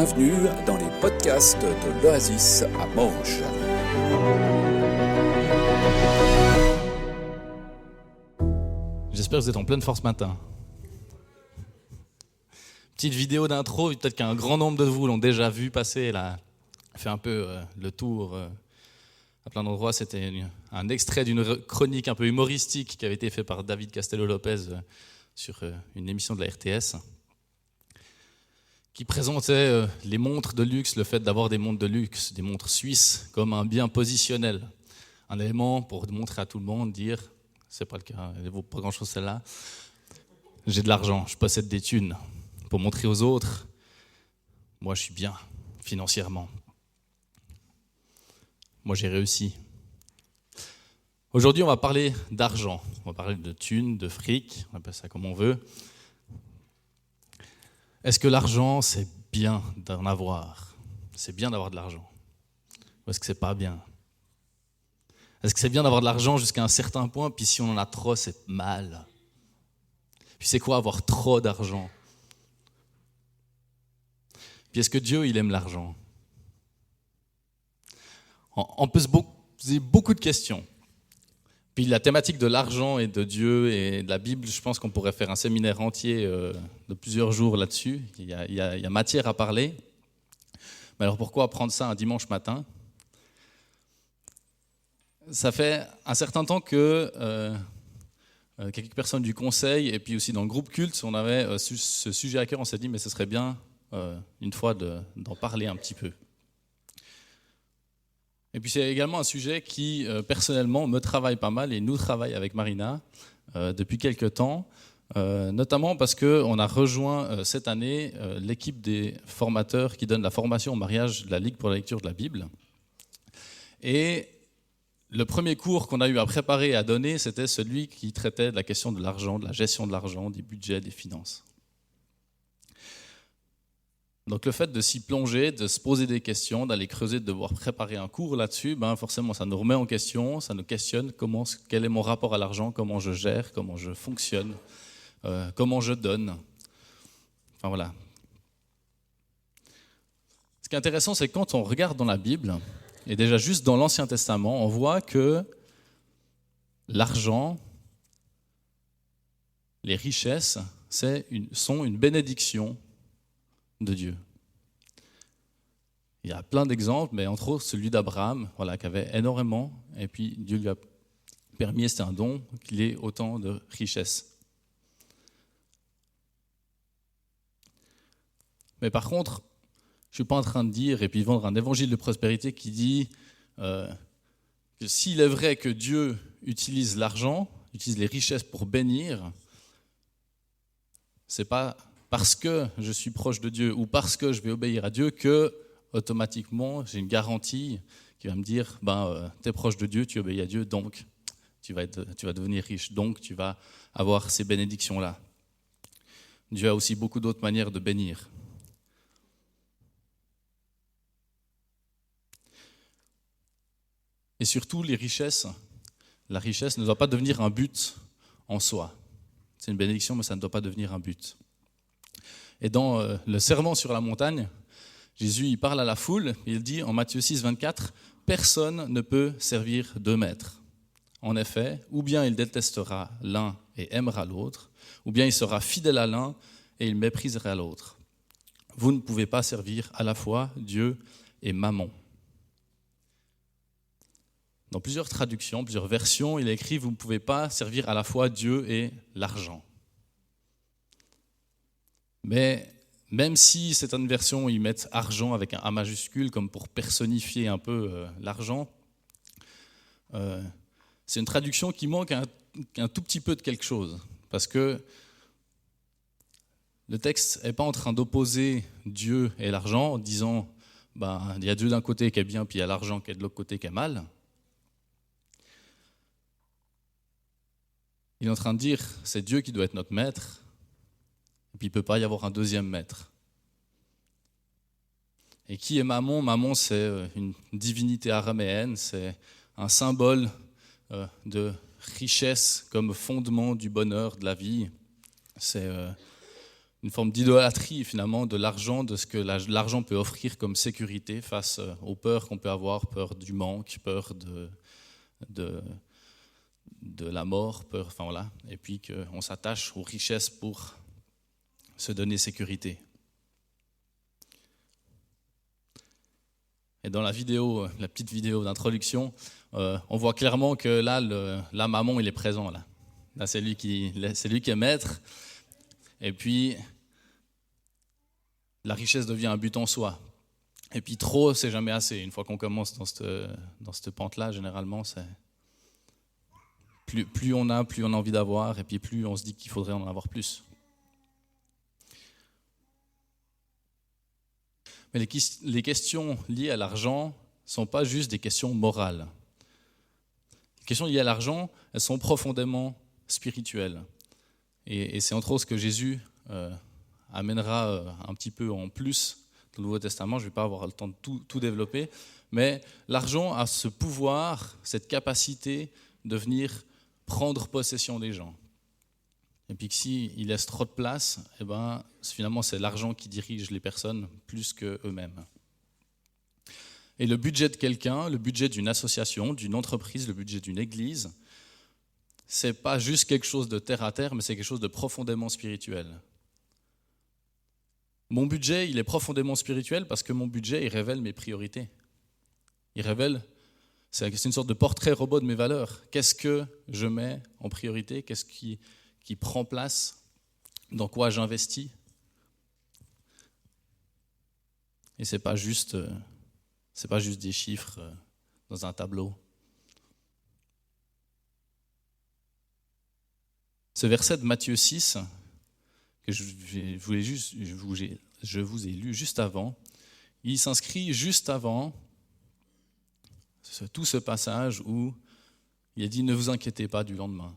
Bienvenue dans les podcasts de l'Oasis à Morges. J'espère que vous êtes en pleine force ce matin. Petite vidéo d'intro, peut-être qu'un grand nombre de vous l'ont déjà vu passer. Elle a fait un peu le tour à plein d'endroits. C'était un extrait d'une chronique un peu humoristique qui avait été fait par David Castello-Lopez sur une émission de la RTS, qui présentait les montres de luxe, le fait d'avoir des montres de luxe, des montres suisses, comme un bien positionnel. Un élément pour montrer à tout le monde, dire, c'est pas le cas, elle ne vaut pas grand-chose celle-là, j'ai de l'argent, je possède des thunes, pour montrer aux autres, moi je suis bien, financièrement. Moi j'ai réussi. Aujourd'hui on va parler d'argent, on va parler de thunes, de fric, on appelle ça comme on veut. Est-ce que l'argent, c'est bien d'en avoir? C'est bien d'avoir de l'argent? Ou est-ce que c'est pas bien? Est-ce que c'est bien d'avoir de l'argent jusqu'à un certain point, puis si on en a trop, c'est mal? Puis c'est quoi avoir trop d'argent? Puis est-ce que Dieu, il aime l'argent? On peut se poser beaucoup de questions. Puis la thématique de l'argent et de Dieu et de la Bible, je pense qu'on pourrait faire un séminaire entier de plusieurs jours là-dessus. Il y a matière à parler. Mais alors pourquoi prendre ça un dimanche matin? Ça fait un certain temps que quelques personnes du conseil et puis aussi dans le groupe culte, on avait ce sujet à cœur. On s'est dit mais ce serait bien une fois d'en parler un petit peu. Et puis c'est également un sujet qui, personnellement, me travaille pas mal et nous travaille avec Marina depuis quelques temps, notamment parce qu'on a rejoint cette année l'équipe des formateurs qui donnent la formation au mariage de la Ligue pour la lecture de la Bible. Et le premier cours qu'on a eu à préparer et à donner, c'était celui qui traitait de la question de l'argent, de la gestion de l'argent, des budgets, des finances. Donc le fait de s'y plonger, de se poser des questions, d'aller creuser, de devoir préparer un cours là-dessus, forcément ça nous remet en question, ça nous questionne quel est mon rapport à l'argent, comment je gère, comment je fonctionne, comment je donne. Enfin voilà. Ce qui est intéressant, c'est que quand on regarde dans la Bible, et déjà juste dans l'Ancien Testament, on voit que l'argent, les richesses, sont une bénédiction de Dieu. Il y a plein d'exemples, mais entre autres celui d'Abraham, qui avait énormément, et puis Dieu lui a permis, c'était un don, qu'il ait autant de richesses. Mais par contre, je ne suis pas en train de dire, et puis vendre un évangile de prospérité qui dit que s'il est vrai que Dieu utilise l'argent, utilise les richesses pour bénir, c'est pas parce que je suis proche de Dieu ou parce que je vais obéir à Dieu que automatiquement j'ai une garantie qui va me dire tu es proche de Dieu, tu obéis à Dieu, donc tu vas devenir riche, donc tu vas avoir ces bénédictions-là. Dieu a aussi beaucoup d'autres manières de bénir. Et surtout, la richesse ne doit pas devenir un but en soi. C'est une bénédiction, mais ça ne doit pas devenir un but. Et dans le sermon sur la montagne, Jésus il parle à la foule, il dit en Matthieu 6, 24, « Personne ne peut servir deux maîtres. En effet, ou bien il détestera l'un et aimera l'autre, ou bien il sera fidèle à l'un et il méprisera l'autre. Vous ne pouvez pas servir à la fois Dieu et Mammon. » Dans plusieurs traductions, plusieurs versions, il est écrit « Vous ne pouvez pas servir à la fois Dieu et l'argent. » Mais même si certaines versions ils mettent argent avec un A majuscule comme pour personnifier un peu l'argent, c'est une traduction qui manque un tout petit peu de quelque chose. Parce que le texte n'est pas en train d'opposer Dieu et l'argent en disant il y a Dieu d'un côté qui est bien puis il y a l'argent qui est de l'autre côté qui est mal. Il est en train de dire c'est Dieu qui doit être notre maître. Et puis il ne peut pas y avoir un deuxième maître. Et qui est Mammon? Mammon, c'est une divinité araméenne, c'est un symbole de richesse comme fondement du bonheur de la vie. C'est une forme d'idolâtrie finalement de l'argent, de ce que l'argent peut offrir comme sécurité face aux peurs qu'on peut avoir, peur du manque, peur de la mort, peur, enfin voilà, et puis qu'on s'attache aux richesses pour se donner sécurité. Et dans la petite vidéo d'introduction, on voit clairement que là Mammon, il est présent. Là c'est lui qui est maître. Et puis, la richesse devient un but en soi. Et puis, trop, c'est jamais assez. Une fois qu'on commence dans cette pente-là, généralement, c'est plus on a envie d'avoir, et puis plus on se dit qu'il faudrait en avoir plus. Mais les questions liées à l'argent ne sont pas juste des questions morales. Les questions liées à l'argent, elles sont profondément spirituelles. Et c'est entre autres ce que Jésus amènera un petit peu en plus dans le Nouveau Testament. Je ne vais pas avoir le temps de tout développer, mais l'argent a ce pouvoir, cette capacité de venir prendre possession des gens. Et puis que s'il laisse trop de place, finalement c'est l'argent qui dirige les personnes plus qu'eux-mêmes. Et le budget de quelqu'un, le budget d'une association, d'une entreprise, le budget d'une église, c'est pas juste quelque chose de terre à terre, mais c'est quelque chose de profondément spirituel. Mon budget, il est profondément spirituel parce que mon budget, il révèle mes priorités. C'est une sorte de portrait robot de mes valeurs. Qu'est-ce que je mets en priorité? Qu'est-ce qui prend place? Dans quoi j'investis? Et c'est pas juste des chiffres dans un tableau. Ce verset de Matthieu 6, que je vous ai lu juste avant, il s'inscrit juste avant tout ce passage où il est dit « Ne vous inquiétez pas du lendemain.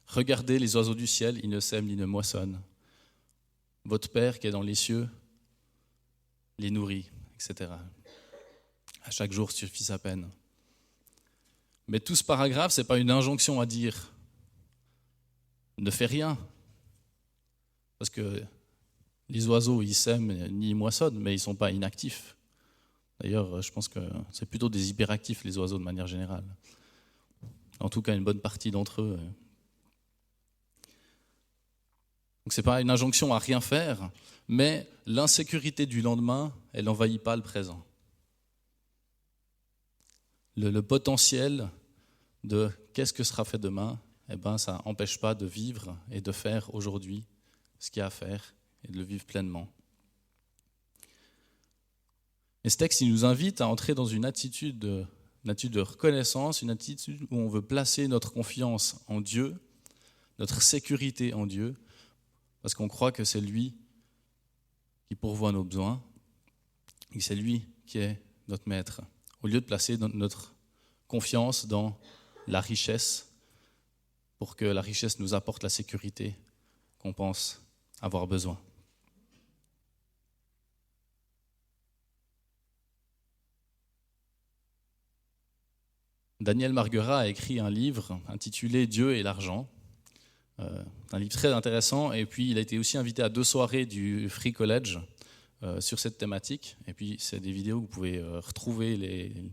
Regardez les oiseaux du ciel, ils ne sèment ni ne moissonnent. Votre Père qui est dans les cieux les nourrit, etc. À chaque jour suffit sa peine. » Mais tout ce paragraphe, ce n'est pas une injonction à dire ne fais rien. Parce que les oiseaux, ils sèment ni ils moissonnent, mais ils ne sont pas inactifs. D'ailleurs, je pense que c'est plutôt des hyperactifs, les oiseaux, de manière générale. En tout cas, une bonne partie d'entre eux. Donc, ce n'est pas une injonction à rien faire, mais l'insécurité du lendemain, elle n'envahit pas le présent. Le potentiel de qu'est-ce que sera fait demain, ça n'empêche pas de vivre et de faire aujourd'hui ce qu'il y a à faire et de le vivre pleinement. Et ce texte, il nous invite à entrer dans une attitude de reconnaissance, une attitude où on veut placer notre confiance en Dieu, notre sécurité en Dieu, parce qu'on croit que c'est lui qui pourvoit nos besoins et que c'est lui qui est notre maître, au lieu de placer notre confiance dans la richesse, pour que la richesse nous apporte la sécurité qu'on pense avoir besoin. Daniel Marguerat a écrit un livre intitulé « Dieu et l'argent ». Un livre très intéressant, et puis il a été aussi invité à 2 soirées du Free College sur cette thématique. Et puis c'est des vidéos que vous pouvez retrouver,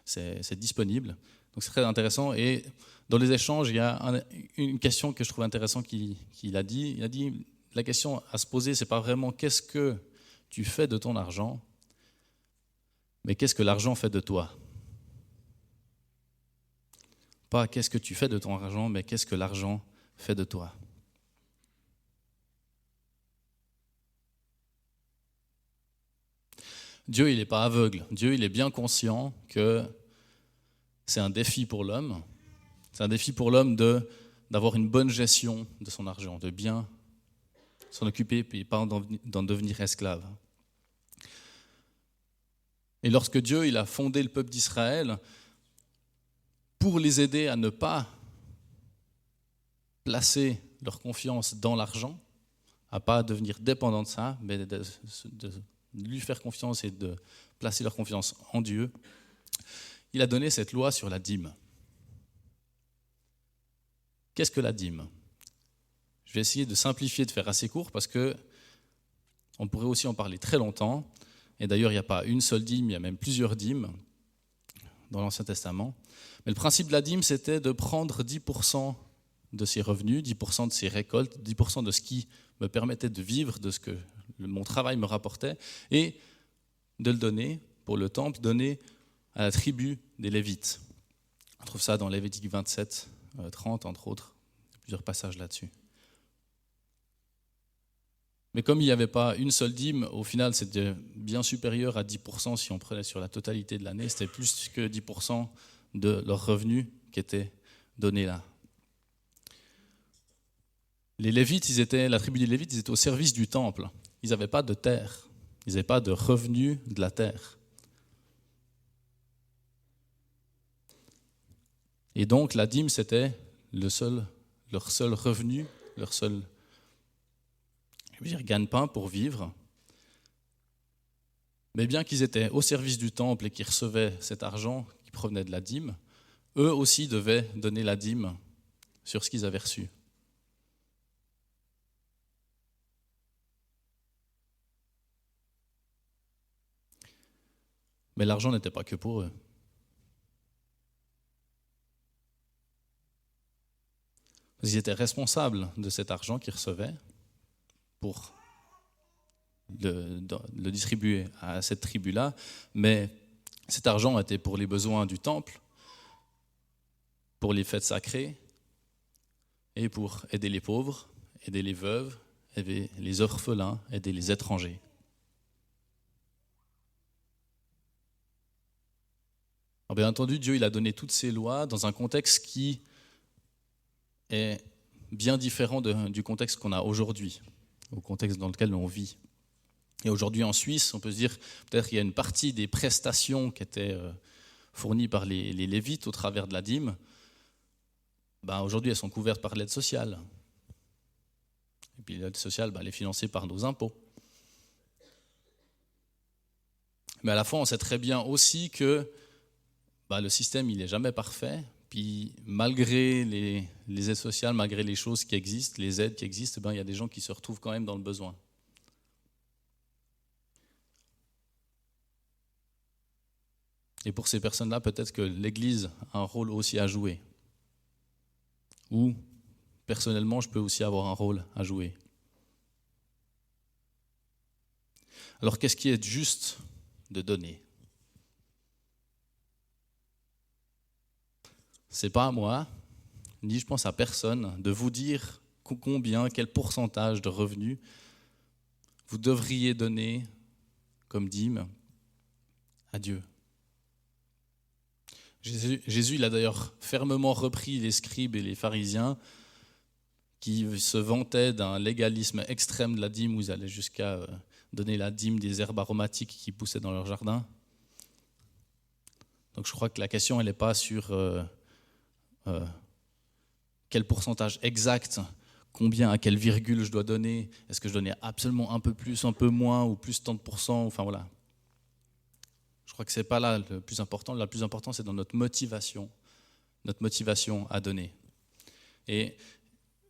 c'est disponible. Donc c'est très intéressant. Et dans les échanges, il y a une question que je trouve intéressante qu'il a dit. Il a dit, la question à se poser, c'est pas vraiment qu'est-ce que tu fais de ton argent, mais qu'est-ce que l'argent fait de toi. Pas qu'est-ce que tu fais de ton argent, mais qu'est-ce que l'argent fait de toi. Dieu, il n'est pas aveugle. Dieu, il est bien conscient que c'est un défi pour l'homme. C'est un défi pour l'homme d'avoir une bonne gestion de son argent, de bien s'en occuper et pas d'en devenir esclave. Et lorsque Dieu il a fondé le peuple d'Israël, pour les aider à ne pas placer leur confiance dans l'argent, à ne pas devenir dépendants de ça, mais de lui faire confiance et de placer leur confiance en Dieu, il a donné cette loi sur la dîme. Qu'est-ce que la dîme ? Je vais essayer de simplifier, de faire assez court, parce que on pourrait aussi en parler très longtemps. Et d'ailleurs, il n'y a pas une seule dîme, il y a même plusieurs dîmes dans l'Ancien Testament. Mais le principe de la dîme, c'était de prendre 10% de ses revenus, 10% de ses récoltes, 10% de ce qui me permettait de vivre, de ce que mon travail me rapportait, et de le donner pour le temple, donner à la tribu des Lévites. On trouve ça dans Lévitique 27, 30, entre autres. Il y a plusieurs passages là-dessus. Mais comme il n'y avait pas une seule dîme, au final, c'était bien supérieur à 10% si on prenait sur la totalité de l'année. C'était plus que 10% de leurs revenus qui étaient donnés là. Les Lévites, la tribu des Lévites, ils étaient au service du temple. Ils n'avaient pas de terre. Ils n'avaient pas de revenus de la terre. Et donc, la dîme, c'était leur seul revenu, leur seul gagne-pain pour vivre. Mais bien qu'ils étaient au service du temple et qu'ils recevaient cet argent qui provenait de la dîme, eux aussi devaient donner la dîme sur ce qu'ils avaient reçu. Mais l'argent n'était pas que pour eux. Ils étaient responsables de cet argent qu'ils recevaient pour le distribuer à cette tribu-là, mais cet argent était pour les besoins du temple, pour les fêtes sacrées, et pour aider les pauvres, aider les veuves, aider les orphelins, aider les étrangers. Alors bien entendu, Dieu il a donné toutes ces lois dans un contexte qui est bien différent du contexte qu'on a aujourd'hui, au contexte dans lequel on vit. Et aujourd'hui en Suisse, on peut se dire peut-être qu'il y a une partie des prestations qui étaient fournies par les Lévites au travers de la dîme. Aujourd'hui, elles sont couvertes par l'aide sociale. Et puis l'aide sociale, elle est financée par nos impôts. Mais à la fois, on sait très bien aussi que le système, il n'est jamais parfait. Puis malgré les aides sociales, malgré les choses qui existent, les aides qui existent, il y a des gens qui se retrouvent quand même dans le besoin. Et pour ces personnes-là, peut-être que l'Église a un rôle aussi à jouer. Ou, personnellement, je peux aussi avoir un rôle à jouer. Alors, qu'est-ce qui est juste de donner ? C'est pas à moi, ni je pense à personne, de vous dire combien, quel pourcentage de revenus vous devriez donner comme dîme à Dieu. Jésus, il a d'ailleurs fermement repris les scribes et les pharisiens qui se vantaient d'un légalisme extrême de la dîme, où ils allaient jusqu'à donner la dîme des herbes aromatiques qui poussaient dans leur jardin. Donc je crois que la question, elle n'est pas sur quel pourcentage exact, combien, à quelle virgule je dois donner, est-ce que je donnais absolument un peu plus, un peu moins, ou plus tant de pourcents, enfin voilà. Je crois que ce n'est pas là le plus important. Le plus important, c'est dans notre motivation à donner. Et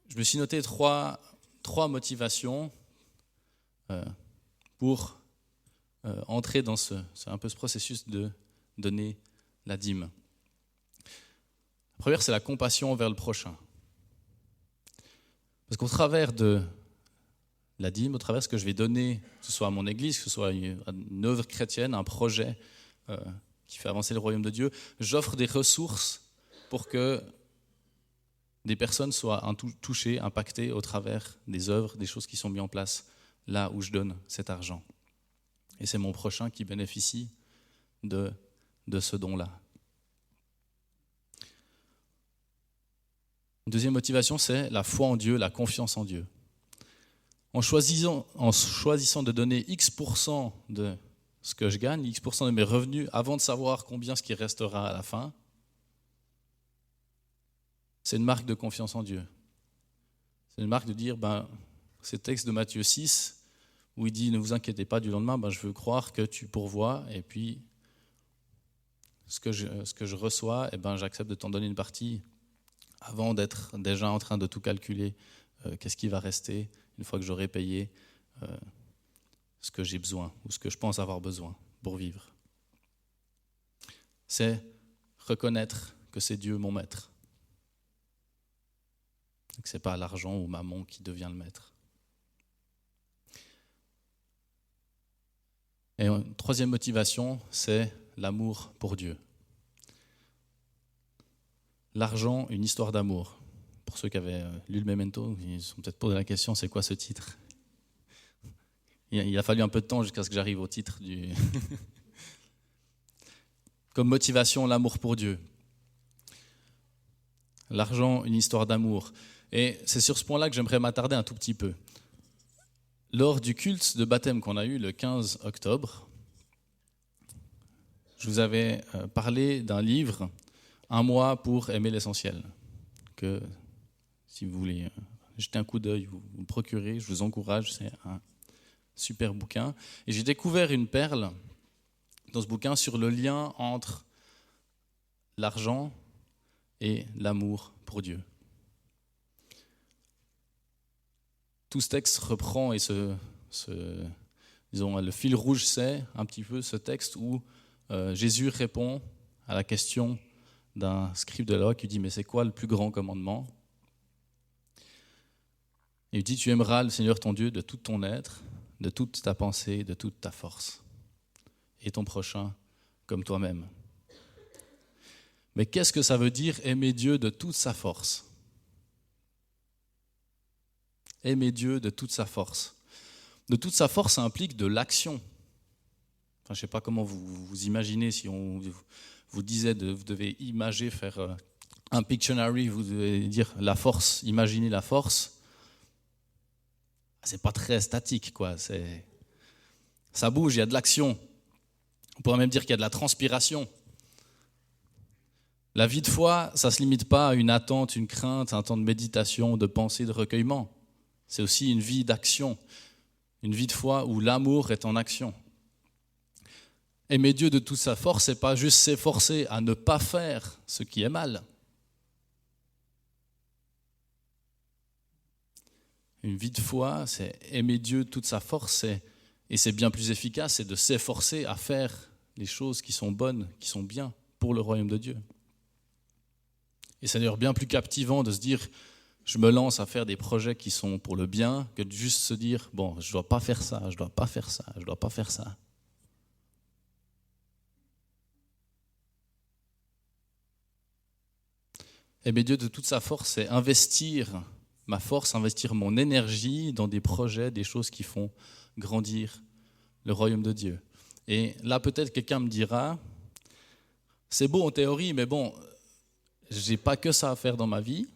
je me suis noté trois motivations pour entrer dans c'est un peu ce processus de donner la dîme. La première, c'est la compassion envers le prochain. Parce qu'au travers de la dîme, au travers de ce que je vais donner, que ce soit à mon église, que ce soit une œuvre chrétienne, un projet qui fait avancer le royaume de Dieu, j'offre des ressources pour que des personnes soient touchées, impactées au travers des œuvres, des choses qui sont mises en place là où je donne cet argent. Et c'est mon prochain qui bénéficie de ce don-là. Une deuxième motivation, c'est la foi en Dieu, la confiance en Dieu. En choisissant de donner X% de ce que je gagne, X% de mes revenus, avant de savoir combien ce qui restera à la fin, c'est une marque de confiance en Dieu. C'est une marque de dire, ce texte de Matthieu 6, où il dit, ne vous inquiétez pas du lendemain, je veux croire que tu pourvois, et puis ce que je reçois, j'accepte de t'en donner une partie, avant d'être déjà en train de tout calculer qu'est-ce qui va rester une fois que j'aurai payé ce que j'ai besoin ou ce que je pense avoir besoin pour vivre. C'est reconnaître que c'est Dieu mon maître, et que ce n'est pas l'argent ou maman qui devient le maître. Et une troisième motivation, c'est l'amour pour Dieu. L'argent, une histoire d'amour. Pour ceux qui avaient lu le Memento, ils se sont peut-être posé la question, c'est quoi ce titre ? Il a fallu un peu de temps jusqu'à ce que j'arrive au titre du... Comme motivation, l'amour pour Dieu. L'argent, une histoire d'amour. Et c'est sur ce point-là que j'aimerais m'attarder un tout petit peu. Lors du culte de baptême qu'on a eu le 15 octobre, je vous avais parlé d'un livre, Un mois pour aimer l'essentiel, que si vous voulez jeter un coup d'œil, vous le procurez, je vous encourage, c'est un super bouquin. Et j'ai découvert une perle dans ce bouquin sur le lien entre l'argent et l'amour pour Dieu. Tout ce texte reprend et disons, le fil rouge, c'est un petit peu ce texte où Jésus répond à la question d'un scribe de la loi qui dit « Mais c'est quoi le plus grand commandement ?» Et il dit « Tu aimeras le Seigneur ton Dieu de tout ton être, de toute ta pensée, de toute ta force, et ton prochain comme toi-même. » Mais qu'est-ce que ça veut dire aimer Dieu de toute sa force ? Aimer Dieu de toute sa force. De toute sa force, ça implique de l'action. Enfin, je ne sais pas comment vous imaginez, si on vous disait, vous devez imager, faire un Pictionary, vous devez dire la force, imaginer la force. C'est pas très statique, quoi. Ça bouge, il y a de l'action. On pourrait même dire qu'il y a de la transpiration. La vie de foi, ça ne se limite pas à une attente, une crainte, un temps de méditation, de pensée, de recueillement. C'est aussi une vie d'action, une vie de foi où l'amour est en action. Aimer Dieu de toute sa force, ce n'est pas juste s'efforcer à ne pas faire ce qui est mal. Une vie de foi, c'est aimer Dieu de toute sa force, et c'est bien plus efficace, c'est de s'efforcer à faire les choses qui sont bonnes, qui sont bien pour le royaume de Dieu. Et c'est d'ailleurs bien plus captivant de se dire je me lance à faire des projets qui sont pour le bien que de juste se dire bon, je ne dois pas faire ça, je ne dois pas faire ça, je ne dois pas faire ça. Aimer Dieu de toute sa force, c'est investir ma force, investir mon énergie dans des projets, des choses qui font grandir le royaume de Dieu. Et là, peut-être quelqu'un me dira, c'est beau en théorie, mais bon, j'ai pas que ça à faire dans ma vie,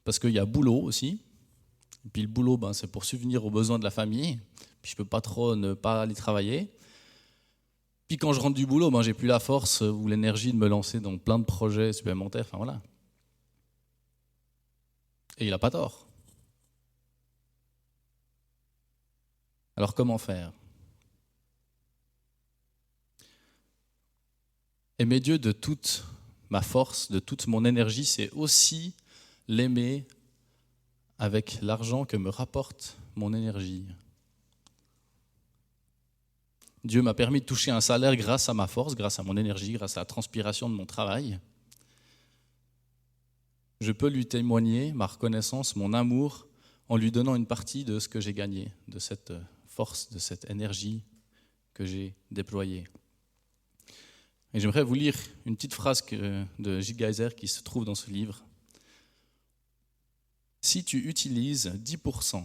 parce qu'il y a boulot aussi. Et puis le boulot, c'est pour subvenir aux besoins de la famille. Puis je peux pas trop ne pas aller travailler. Puis quand je rentre du boulot, j'ai plus la force ou l'énergie de me lancer dans plein de projets supplémentaires. Enfin voilà. Et il n'a pas tort. Alors comment faire ? Aimer Dieu de toute ma force, de toute mon énergie, c'est aussi l'aimer avec l'argent que me rapporte mon énergie. Dieu m'a permis de toucher un salaire grâce à ma force, grâce à mon énergie, grâce à la transpiration de mon travail. Je peux lui témoigner ma reconnaissance, mon amour, en lui donnant une partie de ce que j'ai gagné, de cette force, de cette énergie que j'ai déployée. Et j'aimerais vous lire une petite phrase de Gilles Geiser qui se trouve dans ce livre. Si tu utilises 10%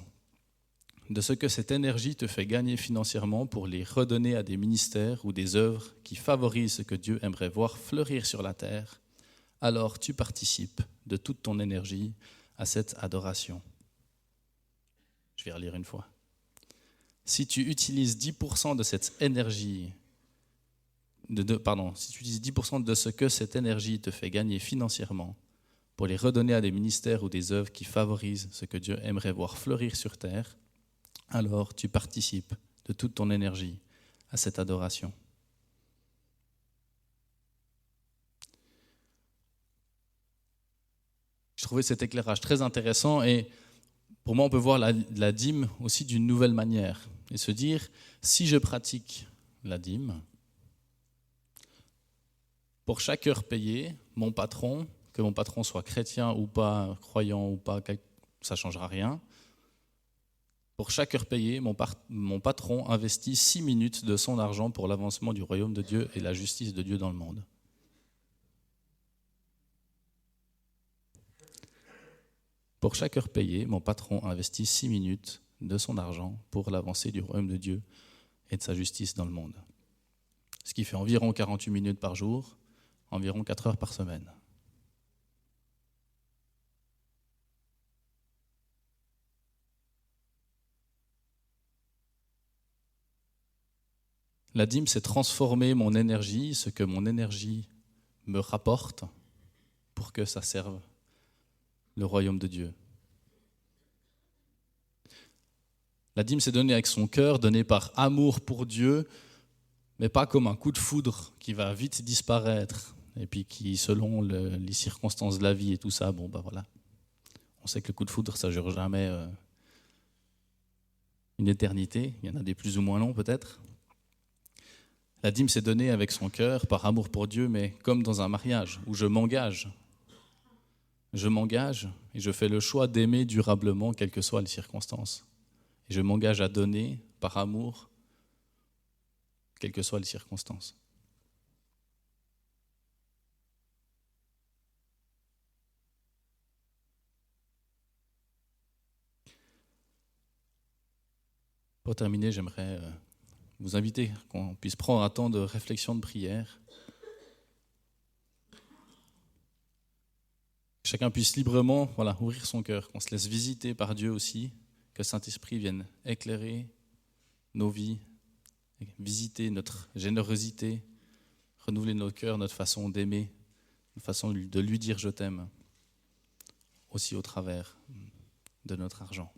de ce que cette énergie te fait gagner financièrement pour les redonner à des ministères ou des œuvres qui favorisent ce que Dieu aimerait voir fleurir sur la terre, alors tu participes de toute ton énergie à cette adoration. Je vais relire une fois. Si tu utilises 10% de cette énergie, si tu utilises 10% de ce que cette énergie te fait gagner financièrement pour les redonner à des ministères ou des œuvres qui favorisent ce que Dieu aimerait voir fleurir sur terre, alors tu participes de toute ton énergie à cette adoration. Je trouvais cet éclairage très intéressant et Pour moi, on peut voir la dîme aussi d'une nouvelle manière et se dire, si je pratique la dîme, pour chaque heure payée, mon patron, que mon patron soit chrétien ou pas, croyant ou pas, ça ne changera rien. Pour chaque heure payée, mon patron investit 6 minutes de son argent pour l'avancement du royaume de Dieu et la justice de Dieu dans le monde. Pour chaque heure payée, mon patron investit 6 minutes de son argent pour l'avancée du royaume de Dieu et de sa justice dans le monde. Ce qui fait environ 48 minutes par jour, environ 4 heures par semaine. La dîme, c'est transformer mon énergie, ce que mon énergie me rapporte, pour que ça serve le royaume de Dieu. La dîme, c'est donner avec son cœur, donner par amour pour Dieu, mais pas comme un coup de foudre qui va vite disparaître, et puis qui, selon les circonstances de la vie et tout ça, voilà. On sait que le coup de foudre, ça ne dure jamais une éternité, il y en a des plus ou moins longs peut-être. La dîme, c'est donner avec son cœur, par amour pour Dieu, mais comme dans un mariage, où je m'engage. Je m'engage et je fais le choix d'aimer durablement, quelles que soient les circonstances. Et je m'engage à donner par amour, quelles que soient les circonstances. Pour terminer, j'aimerais vous inviter qu'on puisse prendre un temps de réflexion, de prière. Que chacun puisse librement ouvrir son cœur, qu'on se laisse visiter par Dieu aussi, que le Saint-Esprit vienne éclairer nos vies, visiter notre générosité, renouveler nos cœurs, notre façon d'aimer, notre façon de lui dire « je t'aime », aussi au travers de notre argent.